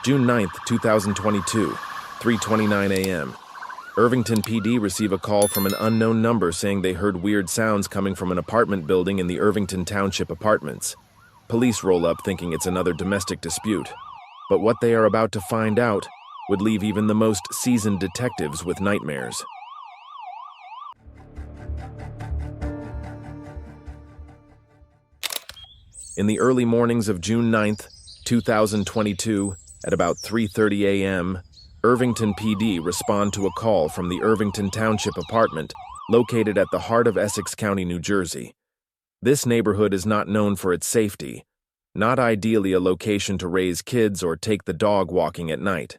June 9th, 2022, 3:29 a.m. Irvington PD receive a call from an unknown number saying they heard weird sounds coming from an apartment building in the Irvington Township apartments. Police roll up thinking it's another domestic dispute. But what they are about to find out would leave even the most seasoned detectives with nightmares. In the early mornings of June 9th, 2022, at about 3:30 a.m., Irvington PD respond to a call from the Irvington Township apartment located at the heart of Essex County, New Jersey. This neighborhood is not known for its safety, not ideally a location to raise kids or take the dog walking at night.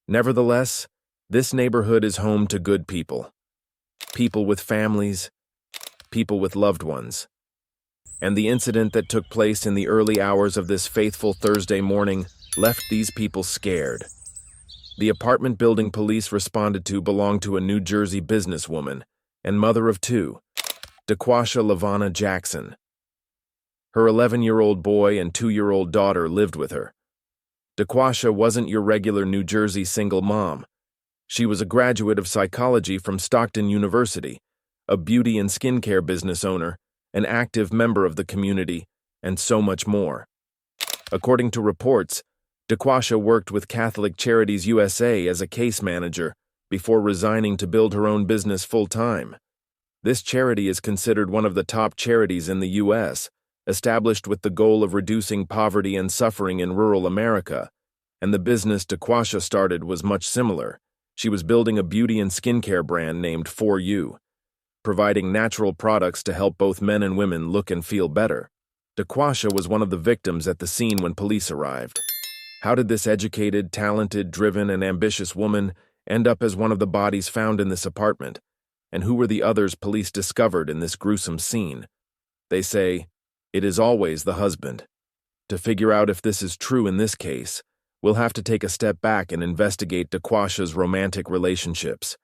Nevertheless, this neighborhood is home to good people. People with families, people with loved ones. And the incident that took place in the early hours of this faithful Thursday morning left these people scared. The apartment building police responded to belonged to a New Jersey businesswoman and mother of two, DeQuasha LaVonna Jackson. Her 11-year-old boy and 2-year-old daughter lived with her. DeQuasha wasn't your regular New Jersey single mom. She was a graduate of psychology from Stockton University, a beauty and skincare business owner, an active member of the community, and so much more. According to reports, DeQuasha worked with Catholic Charities USA as a case manager before resigning to build her own business full-time. This charity is considered one of the top charities in the U.S., established with the goal of reducing poverty and suffering in rural America, and the business DeQuasha started was much similar. She was building a beauty and skincare brand named For You, providing natural products to help both men and women look and feel better. DeQuasha was one of the victims at the scene when police arrived. How did this educated, talented, driven, and ambitious woman end up as one of the bodies found in this apartment? And who were the others police discovered in this gruesome scene? They say, it is always the husband. To figure out if this is true in this case, we'll have to take a step back and investigate DeQuasha's romantic relationships.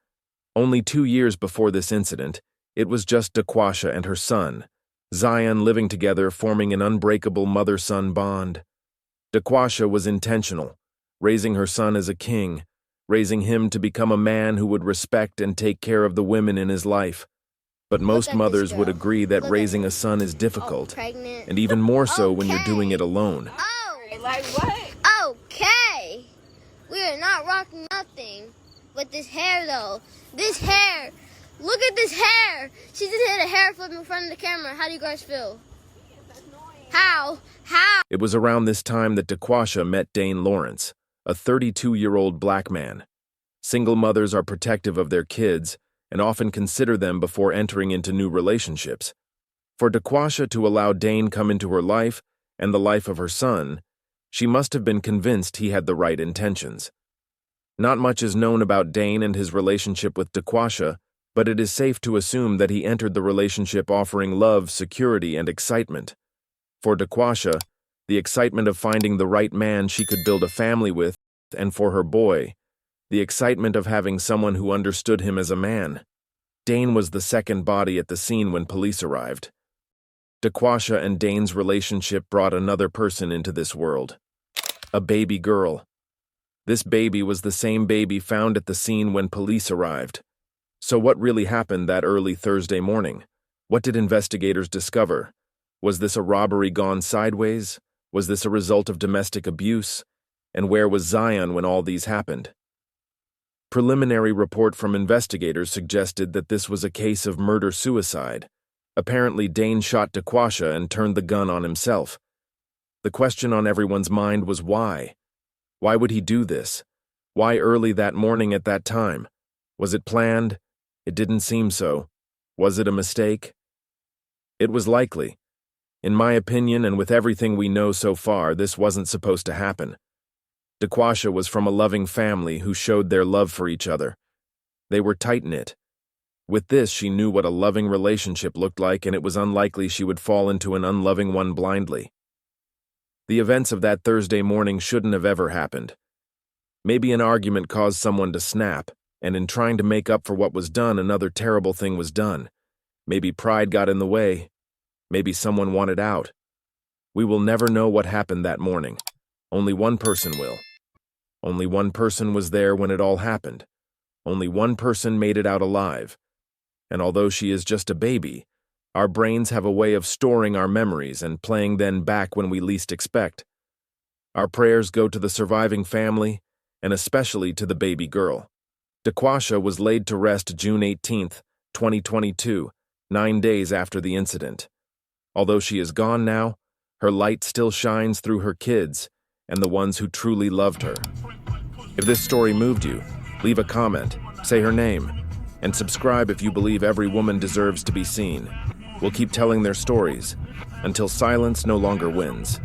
Only 2 years before this incident, it was just DeQuasha and her son, Zion, living together, forming an unbreakable mother-son bond. DeQuasha was intentional, raising her son as a king, raising him to become a man who would respect and take care of the women in his life. But most mothers would agree that raising a son is difficult, and even more so when you're doing it alone. Oh, like what? Okay. We are not rocking nothing. But this hair, though. This hair. Look at this hair. She just hit a hair flip in front of the camera. How do you guys feel? How? It was around this time that DeQuasha met Dane Lawrence, a 32-year-old black man. Single mothers are protective of their kids and often consider them before entering into new relationships. For DeQuasha to allow Dane come into her life and the life of her son, she must have been convinced he had the right intentions. Not much is known about Dane and his relationship with DeQuasha, but it is safe to assume that he entered the relationship offering love, security, and excitement. For DeQuasha, the excitement of finding the right man she could build a family with, and for her boy, the excitement of having someone who understood him as a man. Dane was the second body at the scene when police arrived. DeQuasha and Dane's relationship brought another person into this world. A baby girl. This baby was the same baby found at the scene when police arrived. So what really happened that early Thursday morning? What did investigators discover? Was this a robbery gone sideways? Was this a result of domestic abuse? And where was Zion when all these happened? Preliminary report from investigators suggested that this was a case of murder-suicide. Apparently, Dane shot DeQuasha and turned the gun on himself. The question on everyone's mind was why? Why would he do this? Why early that morning at that time? Was it planned? It didn't seem so. Was it a mistake? It was likely. In my opinion, and with everything we know so far, this wasn't supposed to happen. DeQuasha was from a loving family who showed their love for each other. They were tight-knit. With this, she knew what a loving relationship looked like, and it was unlikely she would fall into an unloving one blindly. The events of that Thursday morning shouldn't have ever happened. Maybe an argument caused someone to snap, and in trying to make up for what was done, another terrible thing was done. Maybe pride got in the way. Maybe someone wanted out. We will never know what happened that morning. Only one person will. Only one person was there when it all happened. Only one person made it out alive. And although she is just a baby, our brains have a way of storing our memories and playing them back when we least expect. Our prayers go to the surviving family, and especially to the baby girl. Dequasha was laid to rest June 18, 2022, 9 days after the incident. Although she is gone now, her light still shines through her kids and the ones who truly loved her. If this story moved you, leave a comment, say her name, and subscribe if you believe every woman deserves to be seen. We'll keep telling their stories until silence no longer wins.